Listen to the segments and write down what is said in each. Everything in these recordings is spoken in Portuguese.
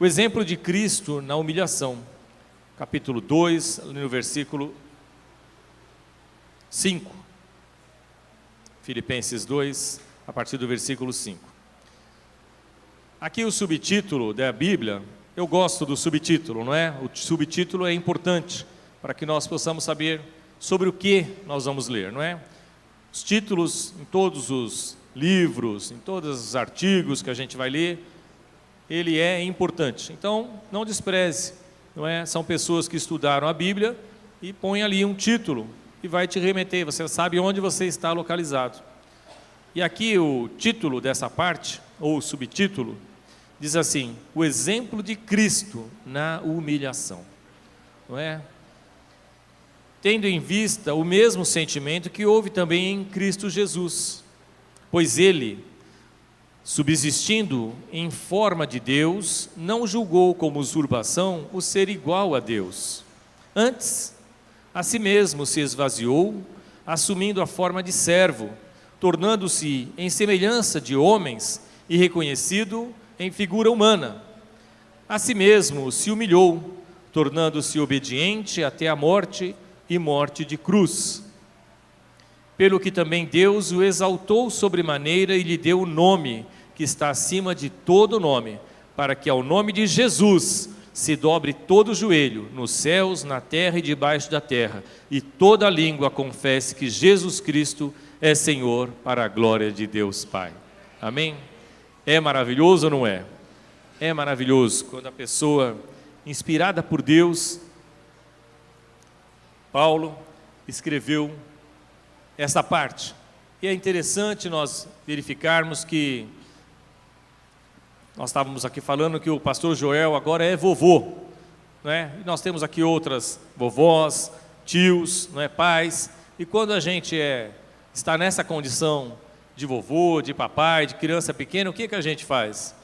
O exemplo de Cristo na humilhação, capítulo 2, no versículo 5. Filipenses 2, a partir do versículo 5. Aqui o subtítulo da Bíblia, eu gosto do subtítulo, não é? O subtítulo é importante para que nós possamos saber sobre o que nós vamos ler, não é? Os títulos em todos os livros, em todos os artigos que a gente vai ler, ele é importante. Então, não despreze, não é? São pessoas que estudaram a Bíblia e põem ali um título e vai te remeter, você sabe onde você está localizado. E aqui o título dessa parte, ou subtítulo, diz assim: o exemplo de Cristo na humilhação, não é? Tendo em vista o mesmo sentimento que houve também em Cristo Jesus, pois ele, subsistindo em forma de Deus, não julgou como usurpação o ser igual a Deus. Antes, a si mesmo se esvaziou, assumindo a forma de servo, tornando-se em semelhança de homens e reconhecido em figura humana. A si mesmo se humilhou, tornando-se obediente até a morte e morte de cruz. Pelo que também Deus o exaltou sobremaneira e lhe deu o nome que está acima de todo nome, para que ao nome de Jesus se dobre todo o joelho, nos céus, na terra e debaixo da terra, e toda língua confesse que Jesus Cristo é Senhor, para a glória de Deus Pai. Amém? É maravilhoso ou não é? É maravilhoso quando a pessoa, inspirada por Deus, Paulo escreveu essa parte. E é interessante nós verificarmos que nós estávamos aqui falando que o pastor Joel agora é vovô, não é? E nós temos aqui outras vovós, tios, não é? Pais. E quando a gente está nessa condição de vovô, de papai, de criança pequena, o que a gente faz?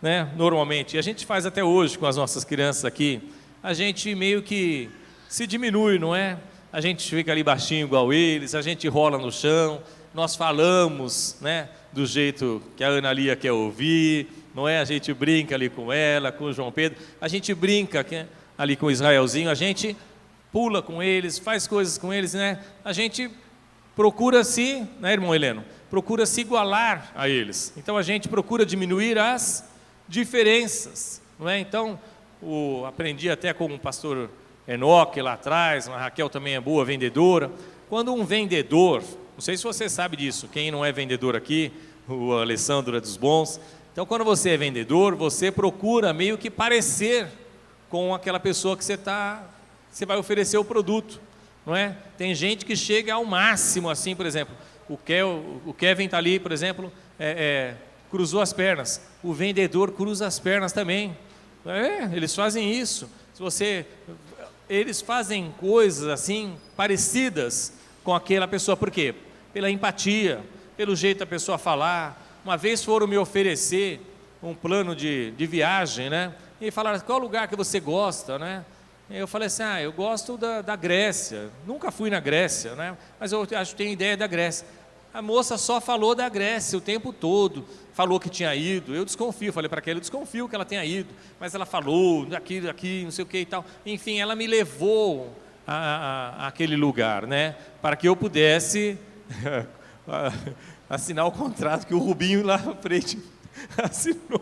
Né? Normalmente, e a gente faz até hoje com as nossas crianças aqui, a gente meio que se diminui, não é? A gente fica ali baixinho igual eles, a gente rola no chão, nós falamos, né, do jeito que a Ana Lia quer ouvir, não é? A gente brinca ali com ela, com o João Pedro, a gente brinca ali com o Israelzinho, a gente pula com eles, faz coisas com eles, né? A gente procura se, né, irmão Heleno? Procura se igualar a eles. Então a gente procura diminuir as diferenças, não é? Então, aprendi até com o pastor Enoque lá atrás, a Raquel também é boa vendedora. Quando um vendedor, não sei se você sabe disso, quem não é vendedor aqui, o Alessandro é dos bons. Então, quando você é vendedor, você procura meio que parecer com aquela pessoa que você vai oferecer o produto, não é? Tem gente que chega ao máximo, assim, por exemplo, o Kevin está ali, por exemplo, cruzou as pernas. O vendedor cruza as pernas também. Eles fazem isso. Eles fazem coisas assim parecidas com aquela pessoa. Por quê? Pela empatia, pelo jeito da pessoa falar. Uma vez foram me oferecer um plano de viagem, né? E falaram: qual lugar que você gosta, né? Eu falei assim: eu gosto da Grécia. Nunca fui na Grécia, né? Mas eu acho que tenho ideia da Grécia. A moça só falou da Grécia o tempo todo, falou que tinha ido. Eu desconfio, falei para aquela, eu desconfio que ela tenha ido, mas ela falou daqui, não sei o que e tal. Enfim, ela me levou àquele lugar, né? Para que eu pudesse assinar o contrato que o Rubinho lá na frente assinou.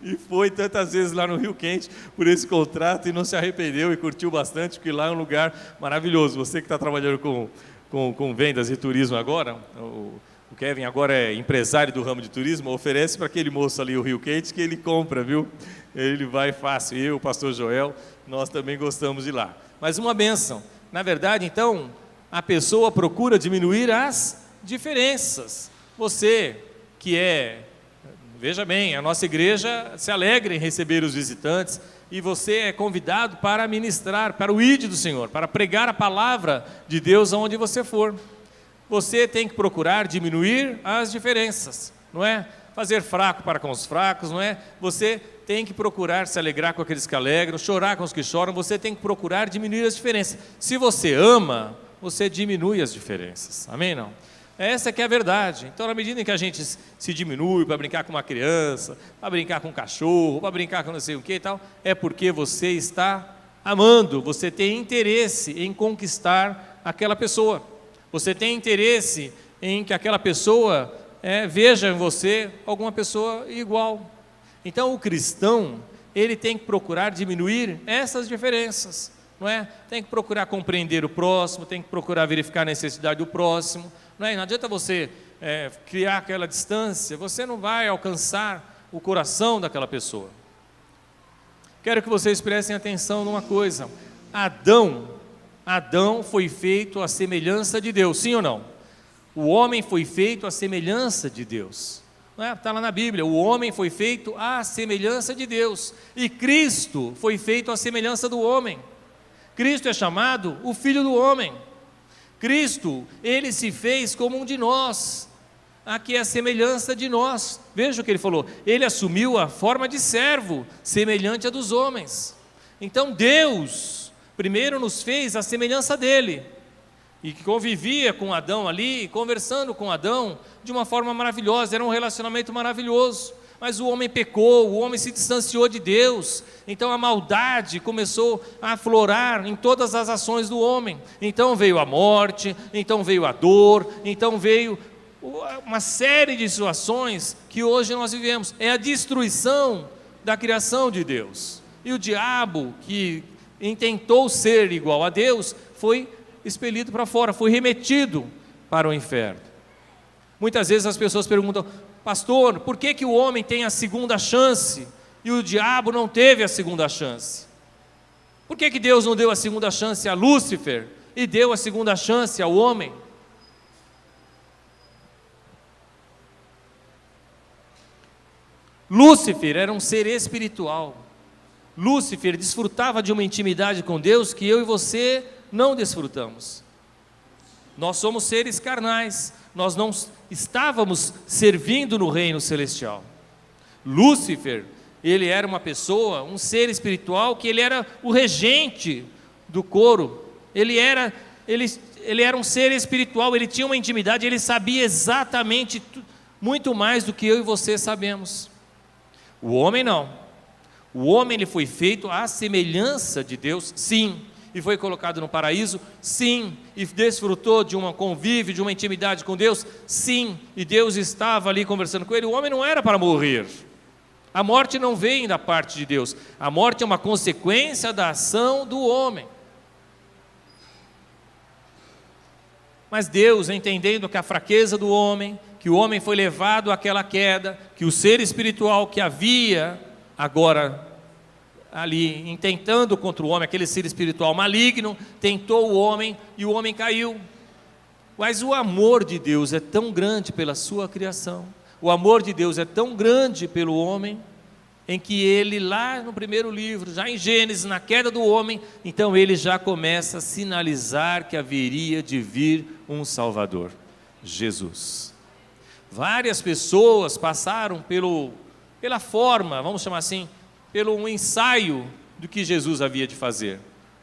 E foi tantas vezes lá no Rio Quente por esse contrato e não se arrependeu e curtiu bastante, porque lá é um lugar maravilhoso. Você que está trabalhando com vendas e turismo agora, o Kevin agora é empresário do ramo de turismo, oferece para aquele moço ali o Rio Quente que ele compra, viu? Ele vai fácil. Eu, o pastor Joel, nós também gostamos de ir lá. Mas uma bênção. Na verdade, então, a pessoa procura diminuir as diferenças. Você que veja bem, a nossa igreja se alegra em receber os visitantes e você é convidado para ministrar, para o ID do Senhor, para pregar a palavra de Deus aonde você for. Você tem que procurar diminuir as diferenças, não é? Fazer fraco para com os fracos, não é? Você tem que procurar se alegrar com aqueles que alegram, chorar com os que choram, você tem que procurar diminuir as diferenças. Se você ama, você diminui as diferenças, amém? Não? Essa que é a verdade. Então, na medida em que a gente se diminui para brincar com uma criança, para brincar com um cachorro, para brincar com não sei o que e tal, é porque você está amando, você tem interesse em conquistar aquela pessoa. Você tem interesse em que aquela pessoa veja em você alguma pessoa igual. Então, o cristão, ele tem que procurar diminuir essas diferenças, não é? Tem que procurar compreender o próximo, tem que procurar verificar a necessidade do próximo, não é? Não adianta você criar aquela distância, você não vai alcançar o coração daquela pessoa. Quero que vocês prestem atenção numa coisa: Adão foi feito à semelhança de Deus, sim ou não? O homem foi feito à semelhança de Deus. Está lá na Bíblia, o homem foi feito à semelhança de Deus, e Cristo foi feito à semelhança do homem. Cristo é chamado o Filho do Homem. Cristo, ele se fez como um de nós, aqui é a semelhança de nós. Veja o que ele falou: ele assumiu a forma de servo, semelhante a dos homens. Então Deus primeiro nos fez a semelhança dele, e que convivia com Adão ali, conversando com Adão de uma forma maravilhosa, era um relacionamento maravilhoso. Mas o homem pecou, o homem se distanciou de Deus, então a maldade começou a aflorar em todas as ações do homem. Então veio a morte, então veio a dor, então veio uma série de situações que hoje nós vivemos. É a destruição da criação de Deus. E o diabo, que intentou ser igual a Deus, foi expelido para fora, foi remetido para o inferno. Muitas vezes as pessoas perguntam: pastor, por que o homem tem a segunda chance e o diabo não teve a segunda chance? Por que Deus não deu a segunda chance a Lúcifer e deu a segunda chance ao homem? Lúcifer era um ser espiritual. Lúcifer desfrutava de uma intimidade com Deus que eu e você não desfrutamos. Nós somos seres carnais, nós não estávamos servindo no reino celestial. Lúcifer, ele era uma pessoa, um ser espiritual, que ele era o regente do coro. Ele era um ser espiritual, ele tinha uma intimidade, ele sabia exatamente muito mais do que eu e você sabemos. O homem não. O homem, ele foi feito à semelhança de Deus, sim, e foi colocado no paraíso, sim, e desfrutou de um convívio, de uma intimidade com Deus, sim, e Deus estava ali conversando com ele. O homem não era para morrer. A morte não vem da parte de Deus, a morte é uma consequência da ação do homem. Mas Deus, entendendo que a fraqueza do homem, que o homem foi levado àquela queda, que o ser espiritual que havia agora ali intentando contra o homem, aquele ser espiritual maligno, tentou o homem e o homem caiu. Mas o amor de Deus é tão grande pela sua criação, o amor de Deus é tão grande pelo homem, em que ele lá no primeiro livro, já em Gênesis, na queda do homem, então ele já começa a sinalizar que haveria de vir um Salvador, Jesus. Várias pessoas passaram pela forma, vamos chamar assim, pelo um ensaio do que Jesus havia de fazer.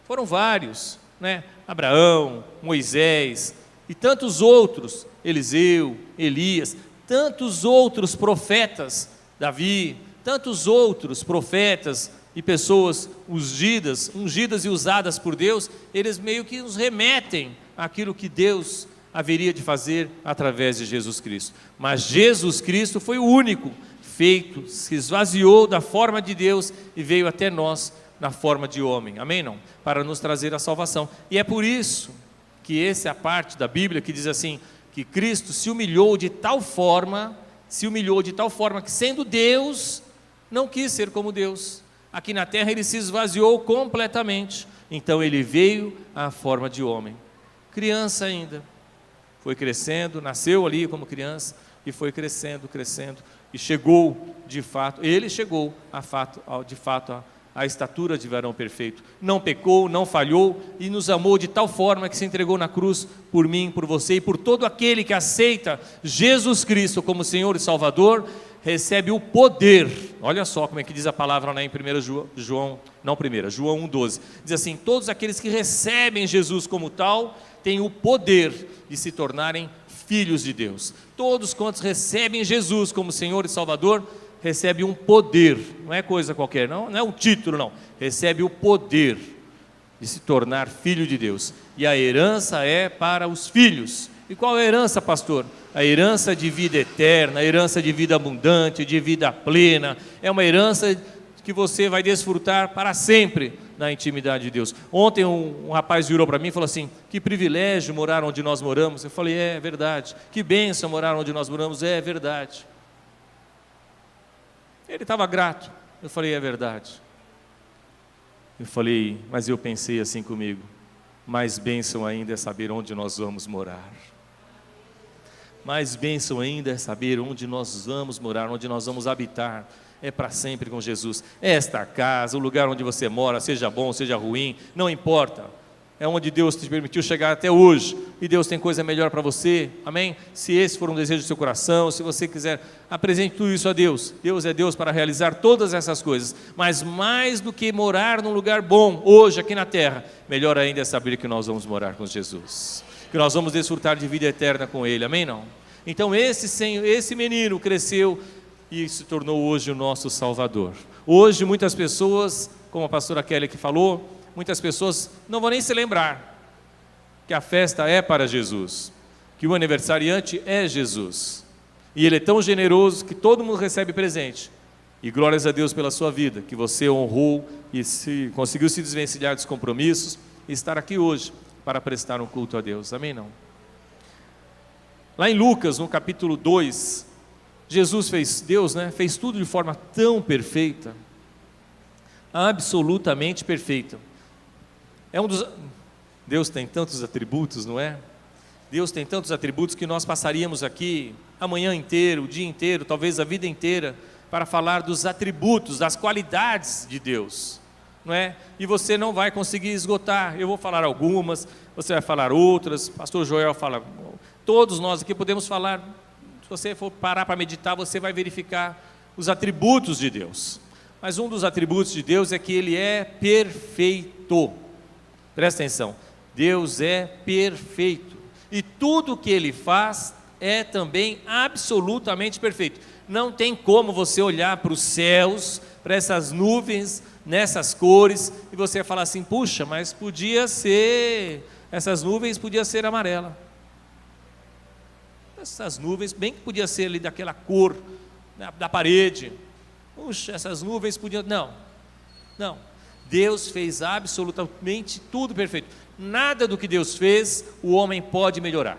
Foram vários, né? Abraão, Moisés e tantos outros, Eliseu, Elias, tantos outros profetas, Davi, tantos outros profetas e pessoas ungidas e usadas por Deus. Eles meio que nos remetem àquilo que Deus haveria de fazer através de Jesus Cristo. Mas Jesus Cristo foi o único feito, se esvaziou da forma de Deus e veio até nós na forma de homem, amém não? Para nos trazer a salvação. E é por isso que essa é a parte da Bíblia que diz assim, que Cristo se humilhou de tal forma que, sendo Deus, não quis ser como Deus. Aqui na terra ele se esvaziou completamente, então ele veio à forma de homem, criança ainda, foi crescendo, nasceu ali como criança e foi crescendo, e chegou de fato, ele chegou de fato à estatura de varão perfeito, não pecou, não falhou e nos amou de tal forma que se entregou na cruz por mim, por você e por todo aquele que aceita Jesus Cristo como Senhor e Salvador, recebe o poder. Olha só como é que diz a palavra lá em João 1,12, diz assim: todos aqueles que recebem Jesus como tal, têm o poder de se tornarem filhos de Deus. Todos quantos recebem Jesus como Senhor e Salvador, recebem um poder, não é coisa qualquer, não é um título, não. Recebe o poder de se tornar filho de Deus. E a herança é para os filhos. E qual é a herança, pastor? A herança de vida eterna, a herança de vida abundante, de vida plena. É uma herança que você vai desfrutar para sempre na intimidade de Deus. Ontem um rapaz virou para mim e falou assim: que privilégio morar onde nós moramos. Eu falei: é verdade. Que bênção morar onde nós moramos. É verdade. Ele estava grato. Eu falei: é verdade. Eu falei: mas eu pensei assim comigo: mais bênção ainda é saber onde nós vamos morar. Mais bênção ainda é saber onde nós vamos morar, onde nós vamos habitar. É para sempre com Jesus. Esta casa, o lugar onde você mora, seja bom, seja ruim, não importa. É onde Deus te permitiu chegar até hoje. E Deus tem coisa melhor para você. Amém? Se esse for um desejo do seu coração, se você quiser, apresente tudo isso a Deus. Deus é Deus para realizar todas essas coisas. Mas mais do que morar num lugar bom, hoje aqui na terra, melhor ainda é saber que nós vamos morar com Jesus. Que nós vamos desfrutar de vida eterna com Ele. Amém? Não? Então esse menino cresceu e se tornou hoje o nosso Salvador. Hoje muitas pessoas, como a pastora Kelly que falou, muitas pessoas não vão nem se lembrar que a festa é para Jesus, que o aniversariante é Jesus, e Ele é tão generoso que todo mundo recebe presente, e glórias a Deus pela sua vida, que você honrou e conseguiu se desvencilhar dos compromissos, e estar aqui hoje para prestar um culto a Deus. Amém? Não? Lá em Lucas, no capítulo 2, Deus fez tudo de forma tão perfeita, absolutamente perfeita. Deus tem tantos atributos, não é? Deus tem tantos atributos que nós passaríamos aqui a manhã inteira, o dia inteiro, talvez a vida inteira, para falar dos atributos, das qualidades de Deus, não é? E você não vai conseguir esgotar. Eu vou falar algumas, você vai falar outras, pastor Joel fala, todos nós aqui podemos falar. Se você for parar para meditar, você vai verificar os atributos de Deus. Mas um dos atributos de Deus é que Ele é perfeito. Presta atenção, Deus é perfeito. E tudo que Ele faz é também absolutamente perfeito. Não tem como você olhar para os céus, para essas nuvens, nessas cores, e você falar assim: puxa, mas podia ser, essas nuvens podiam ser amarelas. Essas nuvens, bem que podia ser ali daquela cor da parede. Puxa, essas nuvens podiam... Não. Deus fez absolutamente tudo perfeito. Nada do que Deus fez, o homem pode melhorar.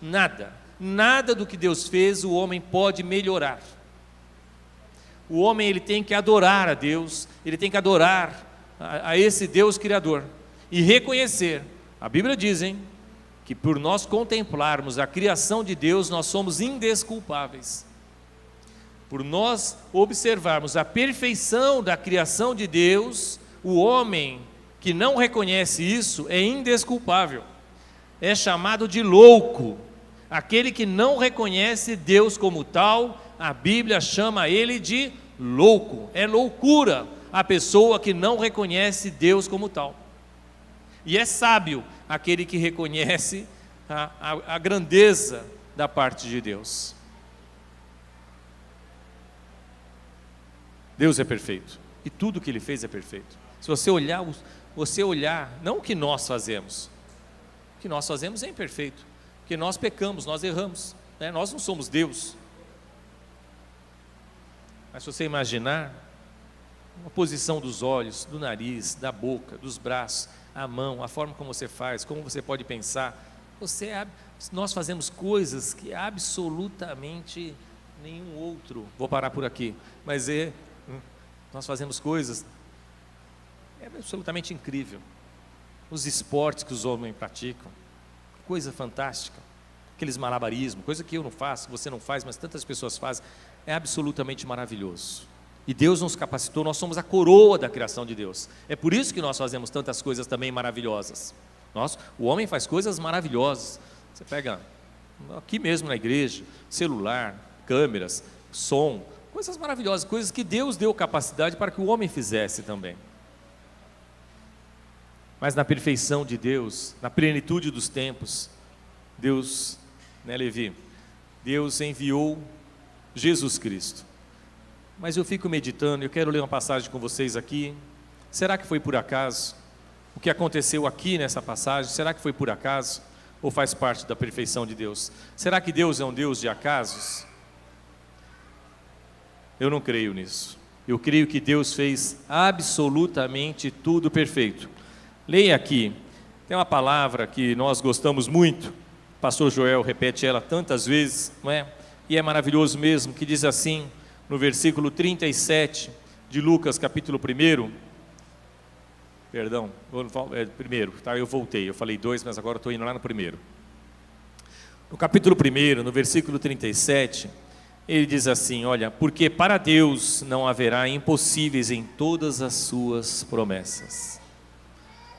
Nada do que Deus fez, o homem pode melhorar. O homem, ele tem que adorar a Deus, ele tem que adorar a esse Deus Criador e reconhecer. A Bíblia diz, que por nós contemplarmos a criação de Deus, nós somos indesculpáveis. Por nós observarmos a perfeição da criação de Deus, o homem que não reconhece isso é indesculpável. É chamado de louco. Aquele que não reconhece Deus como tal, a Bíblia chama ele de louco. É loucura a pessoa que não reconhece Deus como tal. E é sábio aquele que reconhece a grandeza da parte de Deus. Deus é perfeito, e tudo que Ele fez é perfeito. Se você olhar, não o que nós fazemos, o que nós fazemos é imperfeito, porque nós pecamos, nós erramos, né? Nós não somos Deus. Mas se você imaginar a posição dos olhos, do nariz, da boca, dos braços, a mão, a forma como você faz, como você pode pensar, nós fazemos coisas que absolutamente nenhum outro, vou parar por aqui, mas nós fazemos coisas, é absolutamente incrível, os esportes que os homens praticam, coisa fantástica, aqueles malabarismos, coisa que eu não faço, que você não faz, mas tantas pessoas fazem, é absolutamente maravilhoso. E Deus nos capacitou, nós somos a coroa da criação de Deus. É por isso que nós fazemos tantas coisas também maravilhosas. O homem faz coisas maravilhosas. Você pega aqui mesmo na igreja, celular, câmeras, som, coisas maravilhosas, coisas que Deus deu capacidade para que o homem fizesse também. Mas na perfeição de Deus, na plenitude dos tempos, Deus né, Levi? Deus enviou Jesus Cristo. Mas eu fico meditando, eu quero ler uma passagem com vocês aqui. Será que foi por acaso? O que aconteceu aqui nessa passagem, será que foi por acaso? Ou faz parte da perfeição de Deus? Será que Deus é um Deus de acasos? Eu não creio nisso. Eu creio que Deus fez absolutamente tudo perfeito. Leia aqui, tem uma palavra que nós gostamos muito, o pastor Joel repete ela tantas vezes, não é? E é maravilhoso mesmo, que diz assim, no versículo 37 de Lucas, capítulo 1, perdão, primeiro, tá? Eu voltei, eu falei 2, mas agora estou indo lá no primeiro. No capítulo 1, no versículo 37, ele diz assim, olha, porque para Deus não haverá impossíveis em todas as suas promessas.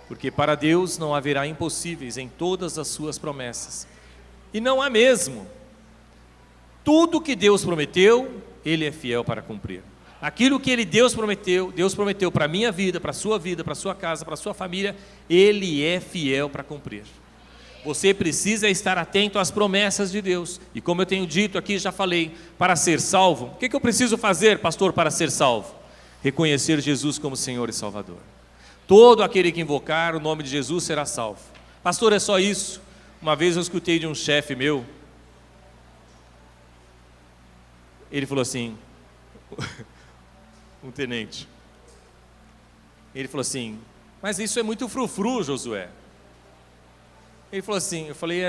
Porque para Deus não haverá impossíveis em todas as suas promessas. E não há mesmo. Tudo que Deus prometeu, Ele é fiel para cumprir. Aquilo que Deus prometeu para a minha vida, para a sua vida, para a sua casa, para a sua família, Ele é fiel para cumprir. Você precisa estar atento às promessas de Deus. E como eu tenho dito aqui, já falei, para ser salvo, o que eu preciso fazer, pastor, para ser salvo? Reconhecer Jesus como Senhor e Salvador. Todo aquele que invocar o nome de Jesus será salvo. Pastor, é só isso? Uma vez eu escutei de um chefe meu, ele falou assim, um tenente, ele falou assim, mas isso é muito frufru, Josué. Ele falou assim, eu falei,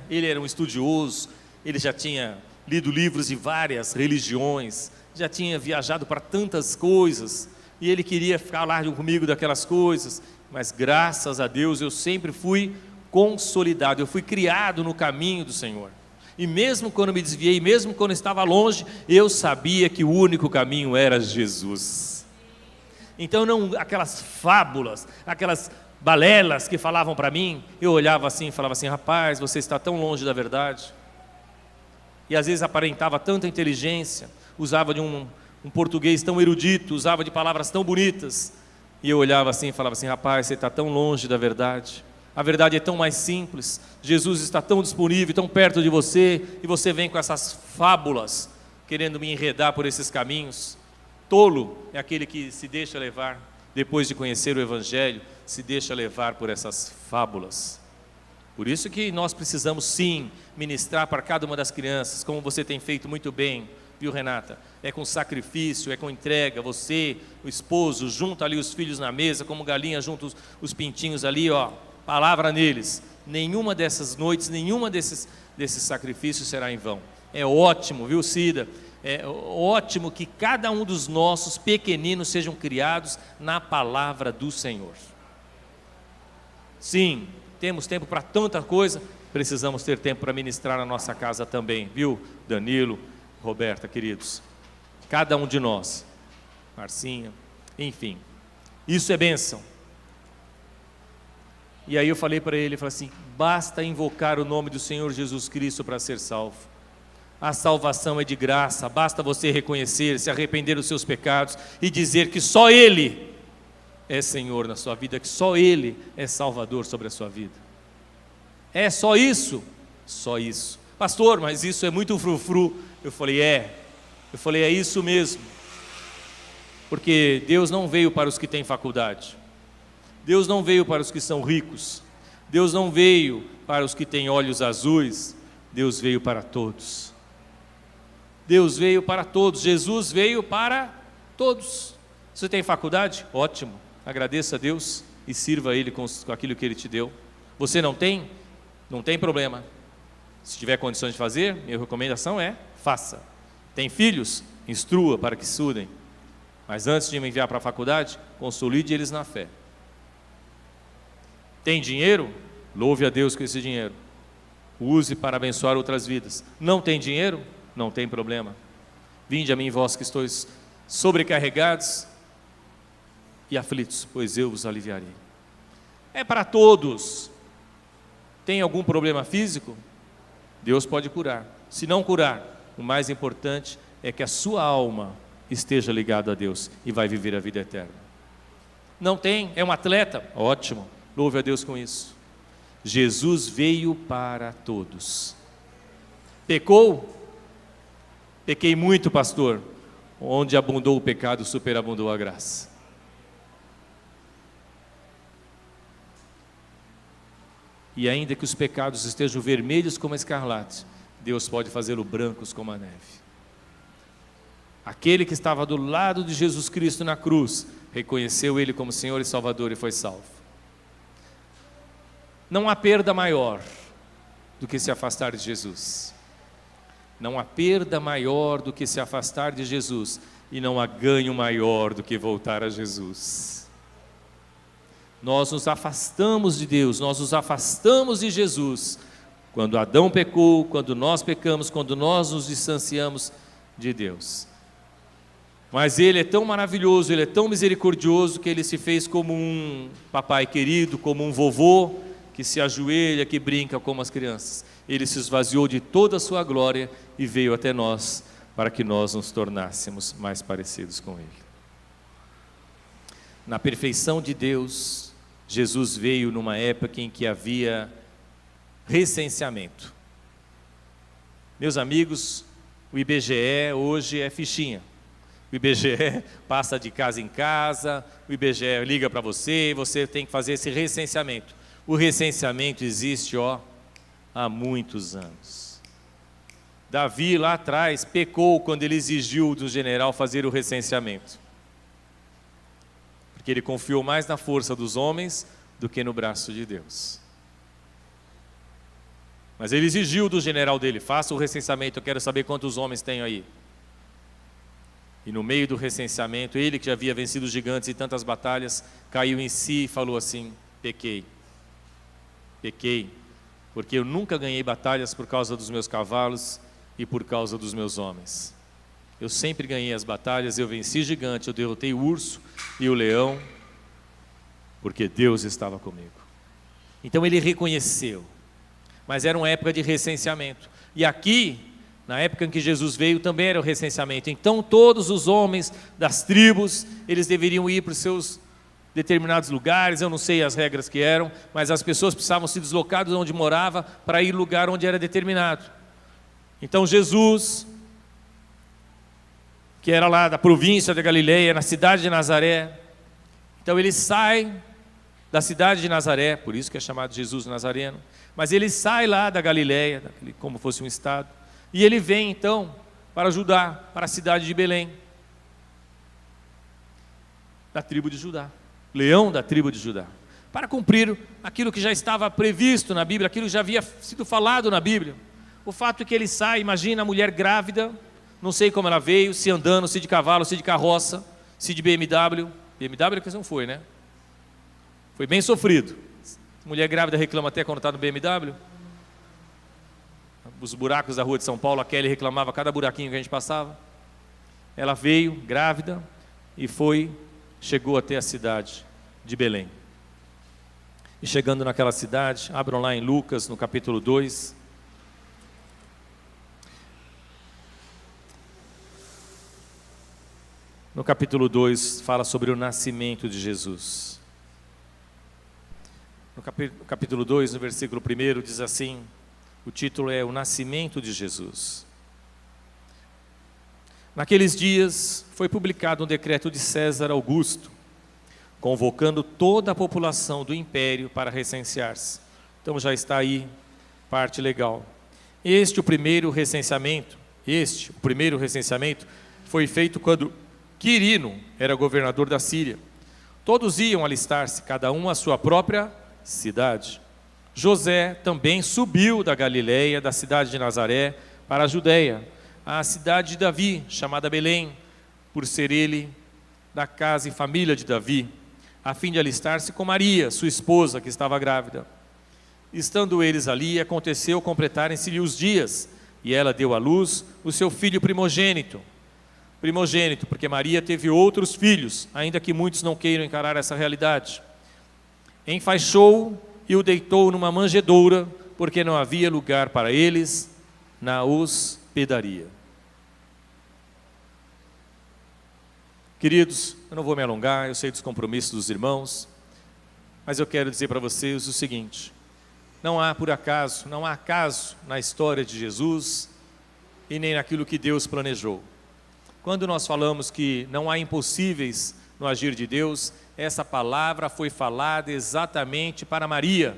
ele era um estudioso, ele já tinha lido livros de várias religiões, já tinha viajado para tantas coisas, e ele queria falar comigo daquelas coisas, mas graças a Deus eu sempre fui consolidado, eu fui criado no caminho do Senhor. E mesmo quando me desviei, mesmo quando estava longe, eu sabia que o único caminho era Jesus. Então não aquelas fábulas, aquelas balelas que falavam para mim, eu olhava assim e falava assim, rapaz, você está tão longe da verdade. E às vezes aparentava tanta inteligência, usava de um português tão erudito, usava de palavras tão bonitas, e eu olhava assim e falava assim, rapaz, você está tão longe da verdade. A verdade é tão mais simples, Jesus está tão disponível, tão perto de você, e você vem com essas fábulas, querendo me enredar por esses caminhos. Tolo é aquele que se deixa levar, depois de conhecer o Evangelho, se deixa levar por essas fábulas. Por isso que nós precisamos sim, ministrar para cada uma das crianças, como você tem feito muito bem, viu, Renata? É com sacrifício, é com entrega, você, o esposo, junta ali os filhos na mesa, como galinha junta os pintinhos ali, ó, palavra neles. Nenhuma dessas noites, nenhuma desses sacrifícios será em vão. É ótimo, viu, Cida? É ótimo que cada um dos nossos pequeninos sejam criados na palavra do Senhor. Sim, temos tempo para tanta coisa, precisamos ter tempo para ministrar na nossa casa também, viu, Danilo, Roberta, queridos, cada um de nós, Marcinha, enfim, isso é bênção. E aí eu falei para ele, falei assim, basta invocar o nome do Senhor Jesus Cristo para ser salvo. A salvação é de graça, basta você reconhecer, se arrepender dos seus pecados e dizer que só Ele é Senhor na sua vida, que só Ele é Salvador sobre a sua vida. É só isso? Só isso. Pastor, mas isso é muito frufru. Eu falei, é isso mesmo. Porque Deus não veio para os que têm faculdade. Deus não veio para os que são ricos. Deus não veio para os que têm olhos azuis. Deus veio para todos. Deus veio para todos. Jesus veio para todos. Você tem faculdade? Ótimo. Agradeça a Deus e sirva a Ele com aquilo que Ele te deu. Você não tem? Não tem problema. Se tiver condições de fazer, minha recomendação é, faça. Tem filhos? Instrua para que estudem. Mas antes de me enviar para a faculdade, consolide eles na fé. Tem dinheiro? Louve a Deus com esse dinheiro. Use para abençoar outras vidas. Não tem dinheiro? Não tem problema. Vinde a mim, vós que estáis sobrecarregados e aflitos, pois eu vos aliviarei. É para todos. Tem algum problema físico? Deus pode curar. Se não curar, o mais importante é que a sua alma esteja ligada a Deus e vai viver a vida eterna. Não tem? É um atleta? Ótimo. Louve a Deus com isso. Jesus veio para todos. Pecou? Pequei muito, pastor. Onde abundou o pecado, superabundou a graça. E ainda que os pecados estejam vermelhos como a escarlate, Deus pode fazê-los brancos como a neve. Aquele que estava do lado de Jesus Cristo na cruz, reconheceu Ele como Senhor e Salvador e foi salvo. Não há perda maior do que se afastar de Jesus. Não há perda maior do que se afastar de Jesus. E não há ganho maior do que voltar a Jesus. Nós nos afastamos de Deus, nós nos afastamos de Jesus. Quando Adão pecou, quando nós pecamos, quando nós nos distanciamos de Deus. Mas Ele é tão maravilhoso, Ele é tão misericordioso, que Ele se fez como um papai querido, como um vovô, que se ajoelha, que brinca como as crianças. Ele se esvaziou de toda a sua glória e veio até nós, para que nós nos tornássemos mais parecidos com Ele. Na perfeição de Deus, Jesus veio numa época em que havia recenseamento. Meus amigos, o IBGE hoje é fichinha. O IBGE passa de casa em casa, o IBGE liga para você, e você tem que fazer esse recenseamento. O recenseamento existe, há muitos anos. Davi lá atrás pecou quando ele exigiu do general fazer o recenseamento. Porque ele confiou mais na força dos homens do que no braço de Deus. Mas ele exigiu do general dele: faça o recenseamento, eu quero saber quantos homens tenho aí. E no meio do recenseamento, ele que já havia vencido os gigantes em tantas batalhas, caiu em si e falou assim: pequei, porque eu nunca ganhei batalhas por causa dos meus cavalos e por causa dos meus homens. Eu sempre ganhei as batalhas, eu venci gigante, eu derrotei o urso e o leão, porque Deus estava comigo. Então ele reconheceu, mas era uma época de recenseamento. E aqui, na época em que Jesus veio, também era o recenseamento. Então todos os homens das tribos, eles deveriam ir para os seus determinados lugares. Eu não sei as regras que eram, mas as pessoas precisavam se deslocar de onde morava para ir no lugar onde era determinado. Então Jesus, que era lá da província da Galileia, na cidade de Nazaré, então ele sai da cidade de Nazaré, por isso que é chamado Jesus Nazareno, mas ele sai lá da Galileia, como fosse um estado, e ele vem então para Judá, para a cidade de Belém, da tribo de Judá, leão da tribo de Judá, para cumprir aquilo que já estava previsto na Bíblia, aquilo que já havia sido falado na Bíblia. O fato é que ele sai, imagina a mulher grávida, não sei como ela veio, se andando, se de cavalo, se de carroça, se de BMW que não foi, né? Foi bem sofrido. Mulher grávida reclama até quando está no BMW. Os buracos da rua de São Paulo, a Kelly reclamava cada buraquinho que a gente passava. Ela veio grávida e chegou até a cidade de Belém. E chegando naquela cidade, abram lá em Lucas, no capítulo 2. No capítulo 2, fala sobre o nascimento de Jesus. No capítulo 2, no versículo 1, diz assim, o título é O Nascimento de Jesus. Naqueles dias, foi publicado um decreto de César Augusto, convocando toda a população do império para recensear-se. Então já está aí, parte legal. O primeiro recenseamento foi feito quando Quirino era governador da Síria. Todos iam alistar-se, cada um à sua própria cidade. José também subiu da Galileia, da cidade de Nazaré, para a Judeia, à cidade de Davi, chamada Belém, por ser ele da casa e família de Davi, a fim de alistar-se com Maria, sua esposa, que estava grávida. Estando eles ali, aconteceu completarem-se-lhe os dias, e ela deu à luz o seu filho primogênito, porque Maria teve outros filhos, ainda que muitos não queiram encarar essa realidade. Enfaixou e o deitou numa manjedoura, porque não havia lugar para eles na hospedaria. Queridos, eu não vou me alongar, eu sei dos compromissos dos irmãos, mas eu quero dizer para vocês o seguinte: não há acaso na história de Jesus, e nem naquilo que Deus planejou. Quando nós falamos que não há impossíveis no agir de Deus, essa palavra foi falada exatamente para Maria,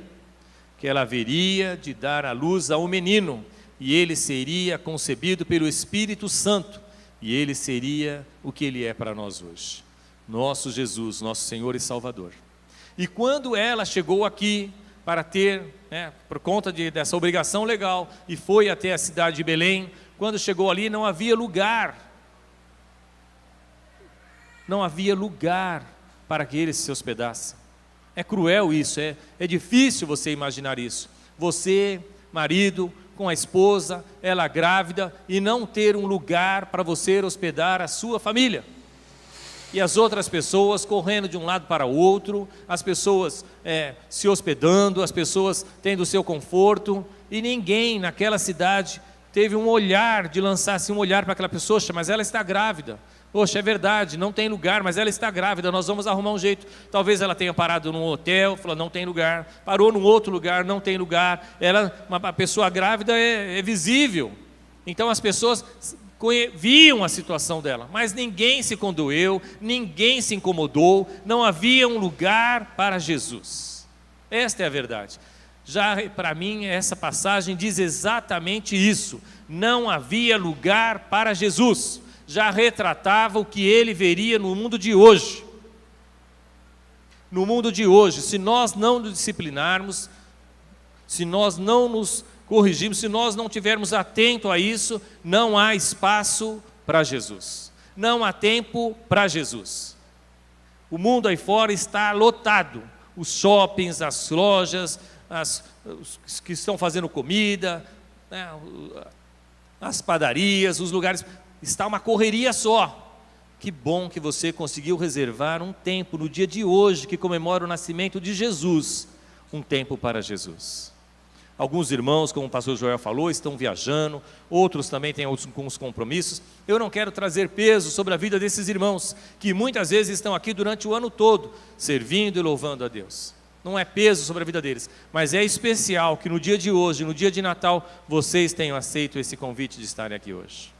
que ela haveria de dar à luz a um menino, e ele seria concebido pelo Espírito Santo, e ele seria o que ele é para nós hoje, nosso Jesus, nosso Senhor e Salvador. E quando ela chegou aqui para ter, por conta dessa obrigação legal, e foi até a cidade de Belém, quando chegou ali não havia lugar, para que eles se hospedassem. É cruel isso, é difícil você imaginar isso. Você, marido, com a esposa, ela grávida, e não ter um lugar para você hospedar a sua família. E as outras pessoas correndo de um lado para o outro, as pessoas se hospedando, as pessoas tendo o seu conforto, e ninguém naquela cidade teve um olhar, de lançar assim um olhar para aquela pessoa, mas ela está grávida. Poxa, é verdade, não tem lugar, mas ela está grávida, nós vamos arrumar um jeito. Talvez ela tenha parado num hotel, falou, não tem lugar. Parou num outro lugar, não tem lugar. Uma pessoa grávida é visível. Então as pessoas viam a situação dela, mas ninguém se condoeu, ninguém se incomodou, não havia um lugar para Jesus. Esta é a verdade. Já para mim, essa passagem diz exatamente isso. Não havia lugar para Jesus. Já retratava o que ele veria no mundo de hoje. No mundo de hoje, se nós não nos disciplinarmos, se nós não nos corrigirmos, se nós não estivermos atentos a isso, não há espaço para Jesus. Não há tempo para Jesus. O mundo aí fora está lotado. Os shoppings, as lojas, os que estão fazendo comida, as padarias, os lugares... Está uma correria só. Que bom que você conseguiu reservar um tempo no dia de hoje, que comemora o nascimento de Jesus, um tempo para Jesus. Alguns irmãos, como o pastor Joel falou, estão viajando, outros também têm alguns compromissos. Eu não quero trazer peso sobre a vida desses irmãos, que muitas vezes estão aqui durante o ano todo, servindo e louvando a Deus. Não é peso sobre a vida deles, mas é especial que no dia de hoje, no dia de Natal, vocês tenham aceito esse convite de estarem aqui hoje.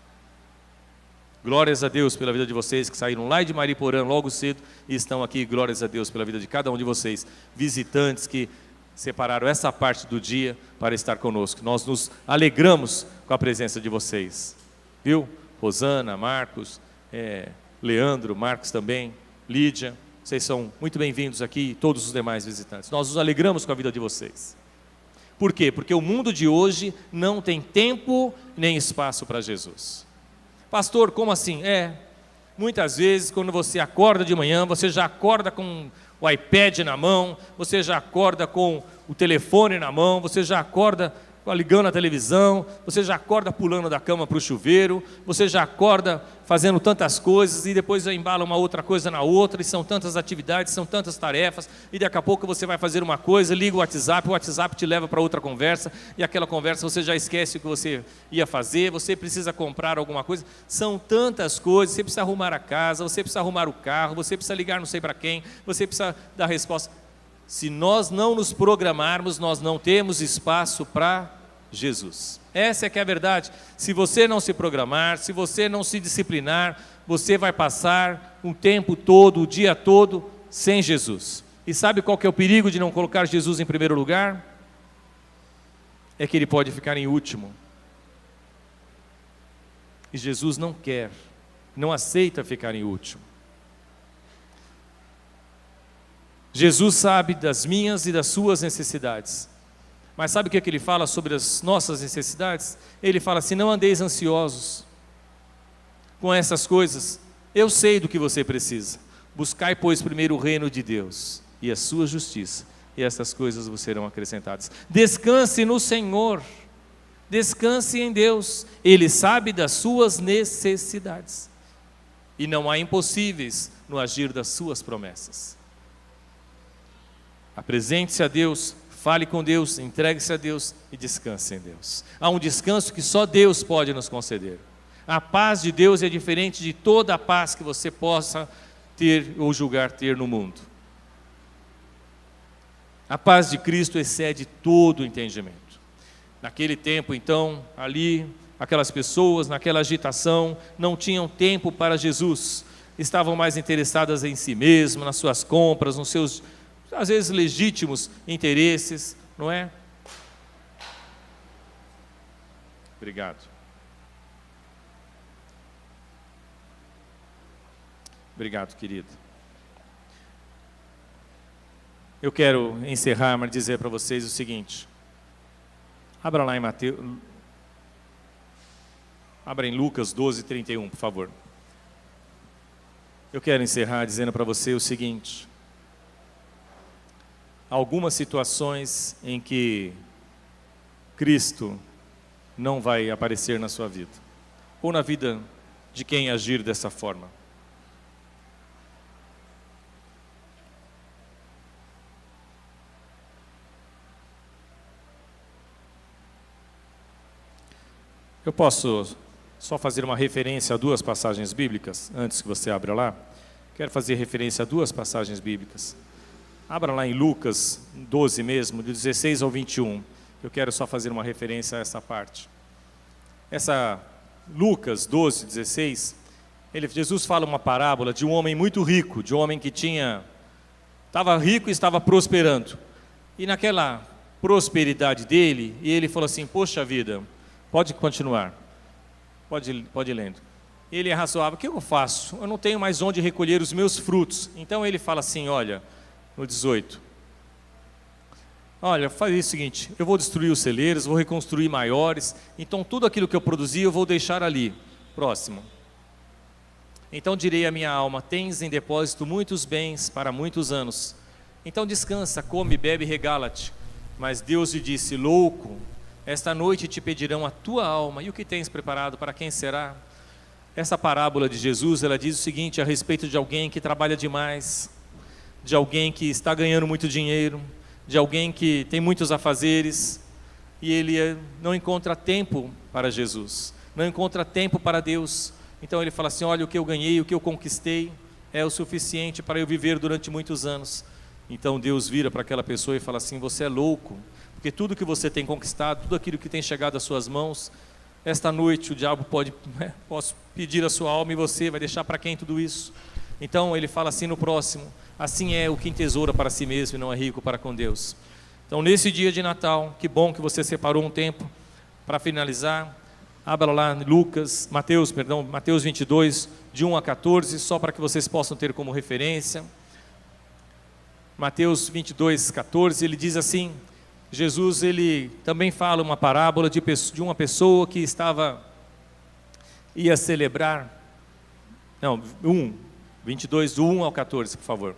Glórias a Deus pela vida de vocês que saíram lá de Mariporã logo cedo e estão aqui. Glórias a Deus pela vida de cada um de vocês, visitantes que separaram essa parte do dia para estar conosco. Nós nos alegramos com a presença de vocês, viu? Rosana, Marcos, Leandro, Marcos também, Lídia, vocês são muito bem-vindos aqui e todos os demais visitantes. Nós nos alegramos com a vida de vocês. Por quê? Porque o mundo de hoje não tem tempo nem espaço para Jesus. Pastor, como assim? Muitas vezes quando você acorda de manhã, você já acorda com o iPad na mão, você já acorda com o telefone na mão, você já acorda ligando a televisão, você já acorda pulando da cama para o chuveiro, você já acorda fazendo tantas coisas e depois embala uma outra coisa na outra, e são tantas atividades, são tantas tarefas, e daqui a pouco você vai fazer uma coisa, liga o WhatsApp te leva para outra conversa, e aquela conversa você já esquece o que você ia fazer, você precisa comprar alguma coisa, são tantas coisas, você precisa arrumar a casa, você precisa arrumar o carro, você precisa ligar não sei para quem, você precisa dar resposta. Se nós não nos programarmos, nós não temos espaço para Jesus. Essa é que é a verdade. Se você não se programar, se você não se disciplinar, você vai passar um tempo todo, o dia todo, sem Jesus. E sabe qual que é o perigo de não colocar Jesus em primeiro lugar? É que ele pode ficar em último. E Jesus não quer, não aceita ficar em último. Jesus sabe das minhas e das suas necessidades. Mas sabe o que ele fala sobre as nossas necessidades? Ele fala assim, não andeis ansiosos com essas coisas. Eu sei do que você precisa. Buscai, pois, primeiro o reino de Deus e a sua justiça, e essas coisas vos serão acrescentadas. Descanse no Senhor. Descanse em Deus. Ele sabe das suas necessidades. E não há impossíveis no agir das suas promessas. Apresente-se a Deus, fale com Deus, entregue-se a Deus e descanse em Deus. Há um descanso que só Deus pode nos conceder. A paz de Deus é diferente de toda a paz que você possa ter ou julgar ter no mundo. A paz de Cristo excede todo o entendimento. Naquele tempo, então, ali, aquelas pessoas naquela agitação não tinham tempo para Jesus, estavam mais interessadas em si mesmas, nas suas compras, nos seus, às vezes, legítimos interesses, não é? Obrigado. Obrigado, querido. Eu quero encerrar, mas dizer para vocês o seguinte. Abra lá em Mateus. Abra em Lucas 12:31, por favor. Eu quero encerrar dizendo para você o seguinte. Algumas situações em que Cristo não vai aparecer na sua vida, ou na vida de quem agir dessa forma. Eu posso só fazer uma referência a duas passagens bíblicas, antes que você abra lá? Quero fazer referência a duas passagens bíblicas. Abra lá em Lucas 12 mesmo, de 16 ao 21. Eu quero só fazer uma referência a essa parte. Essa Lucas 12, 16, Jesus fala uma parábola de um homem muito rico, de um homem que estava rico e estava prosperando. E naquela prosperidade dele, ele falou assim, poxa vida, pode continuar, pode ir lendo. Ele é razoável, o que eu faço? Eu não tenho mais onde recolher os meus frutos. Então ele fala assim, olha, no 18, olha, faz o seguinte, eu vou destruir os celeiros, vou reconstruir maiores, então tudo aquilo que eu produzi eu vou deixar ali. Próximo. Então direi à minha alma, tens em depósito muitos bens para muitos anos. Então descansa, come, bebe e regala-te. Mas Deus lhe disse, louco, esta noite te pedirão a tua alma, e o que tens preparado, para quem será? Essa parábola de Jesus, ela diz o seguinte, a respeito de alguém que trabalha demais, de alguém que está ganhando muito dinheiro, de alguém que tem muitos afazeres, e ele não encontra tempo para Jesus, não encontra tempo para Deus. Então ele fala assim, olha, o que eu ganhei, o que eu conquistei, é o suficiente para eu viver durante muitos anos. Então Deus vira para aquela pessoa e fala assim, você é louco, porque tudo que você tem conquistado, tudo aquilo que tem chegado às suas mãos, esta noite o diabo posso pedir a sua alma e você vai deixar para quem tudo isso? Então ele fala assim no próximo, assim é o que entesoura para si mesmo e não é rico para com Deus. Então nesse dia de Natal, que bom que você separou um tempo para finalizar, abra lá em Mateus 22, de 1 a 14, só para que vocês possam ter como referência. Mateus 22, 14, ele diz assim, Jesus, ele também fala uma parábola de uma pessoa que ia celebrar, 22, do 1 ao 14, por favor.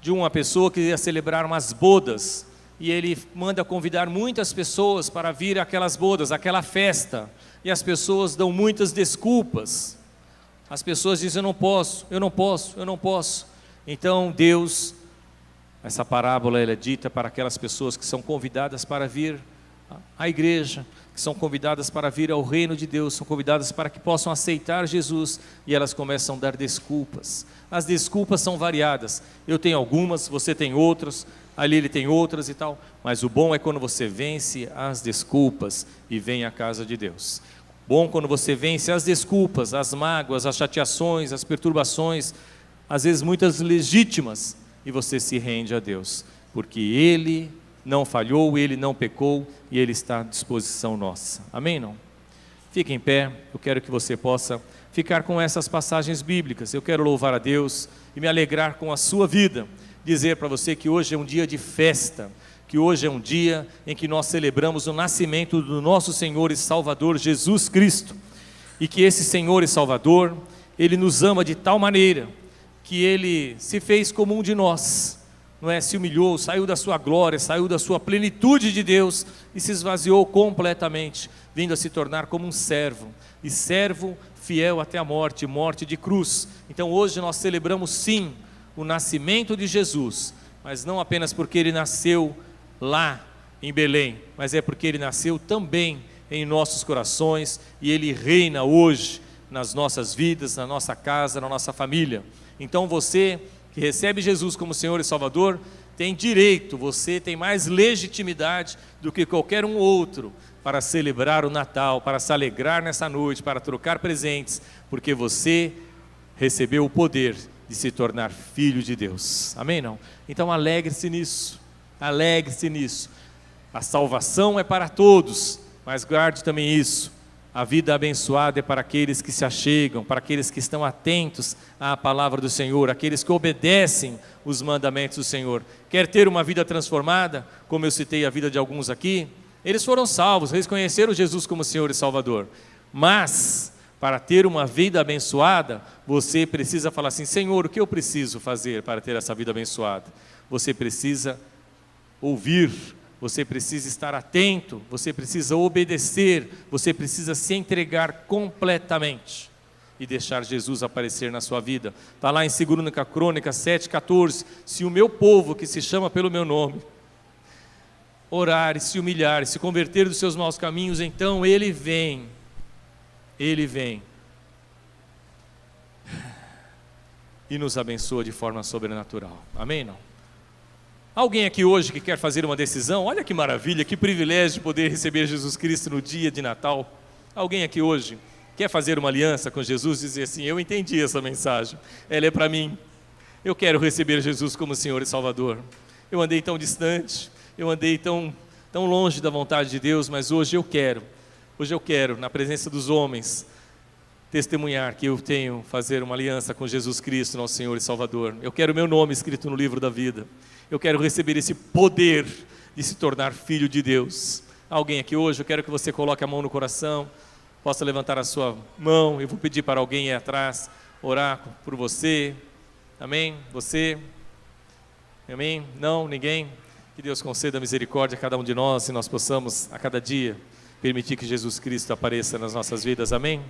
De uma pessoa que ia celebrar umas bodas, e ele manda convidar muitas pessoas para vir àquelas bodas, àquela festa, e as pessoas dão muitas desculpas. As pessoas dizem, eu não posso, eu não posso, eu não posso. Então Deus... Essa parábola ela é dita para aquelas pessoas que são convidadas para vir à igreja, que são convidadas para vir ao reino de Deus, são convidadas para que possam aceitar Jesus, e elas começam a dar desculpas. As desculpas são variadas, eu tenho algumas, você tem outras, ali ele tem outras e tal, mas o bom é quando você vence as desculpas e vem à casa de Deus. Bom quando você vence as desculpas, as mágoas, as chateações, as perturbações, às vezes muitas legítimas, e você se rende a Deus, porque Ele não falhou, Ele não pecou, e Ele está à disposição nossa. Amém, não? Fique em pé, eu quero que você possa ficar com essas passagens bíblicas. Eu quero louvar a Deus e me alegrar com a sua vida, dizer para você que hoje é um dia de festa, que hoje é um dia em que nós celebramos o nascimento do nosso Senhor e Salvador Jesus Cristo, e que esse Senhor e Salvador, Ele nos ama de tal maneira, que Ele se fez como um de nós, não é? Se humilhou, saiu da sua glória, saiu da sua plenitude de Deus e se esvaziou completamente, vindo a se tornar como um servo, e servo fiel até a morte, morte de cruz. Então hoje nós celebramos sim o nascimento de Jesus, mas não apenas porque Ele nasceu lá em Belém, mas é porque Ele nasceu também em nossos corações, e Ele reina hoje nas nossas vidas, na nossa casa, na nossa família. Então você que recebe Jesus como Senhor e Salvador, tem direito, você tem mais legitimidade do que qualquer um outro para celebrar o Natal, para se alegrar nessa noite, para trocar presentes, porque você recebeu o poder de se tornar filho de Deus. Amém? Não? Então alegre-se nisso, alegre-se nisso. A salvação é para todos, mas guarde também isso. A vida abençoada é para aqueles que se achegam, para aqueles que estão atentos à palavra do Senhor, aqueles que obedecem os mandamentos do Senhor. Quer ter uma vida transformada, como eu citei a vida de alguns aqui? Eles foram salvos, reconheceram Jesus como Senhor e Salvador. Mas, para ter uma vida abençoada, você precisa falar assim: Senhor, o que eu preciso fazer para ter essa vida abençoada? Você precisa ouvir, você precisa estar atento, você precisa obedecer, você precisa se entregar completamente e deixar Jesus aparecer na sua vida. Está lá em 2 Crônicas 7,14, se o meu povo, que se chama pelo meu nome, orar e se humilhar, e se converter dos seus maus caminhos, então Ele vem e nos abençoa de forma sobrenatural. Amém? Não? Alguém aqui hoje que quer fazer uma decisão? Olha que maravilha, que privilégio de poder receber Jesus Cristo no dia de Natal. Alguém aqui hoje quer fazer uma aliança com Jesus e dizer assim: eu entendi essa mensagem, ela é para mim, eu quero receber Jesus como Senhor e Salvador. Eu andei tão distante, eu andei tão longe da vontade de Deus, mas hoje eu quero, na presença dos homens, testemunhar que eu tenho fazer uma aliança com Jesus Cristo, nosso Senhor e Salvador. Eu quero meu nome escrito no livro da vida. Eu quero receber esse poder de se tornar filho de Deus. Alguém aqui hoje, eu quero que você coloque a mão no coração, possa levantar a sua mão. Eu vou pedir para alguém aí atrás orar por você. Amém? Você? Amém? Não? Ninguém? Que Deus conceda misericórdia a cada um de nós e nós possamos a cada dia permitir que Jesus Cristo apareça nas nossas vidas. Amém?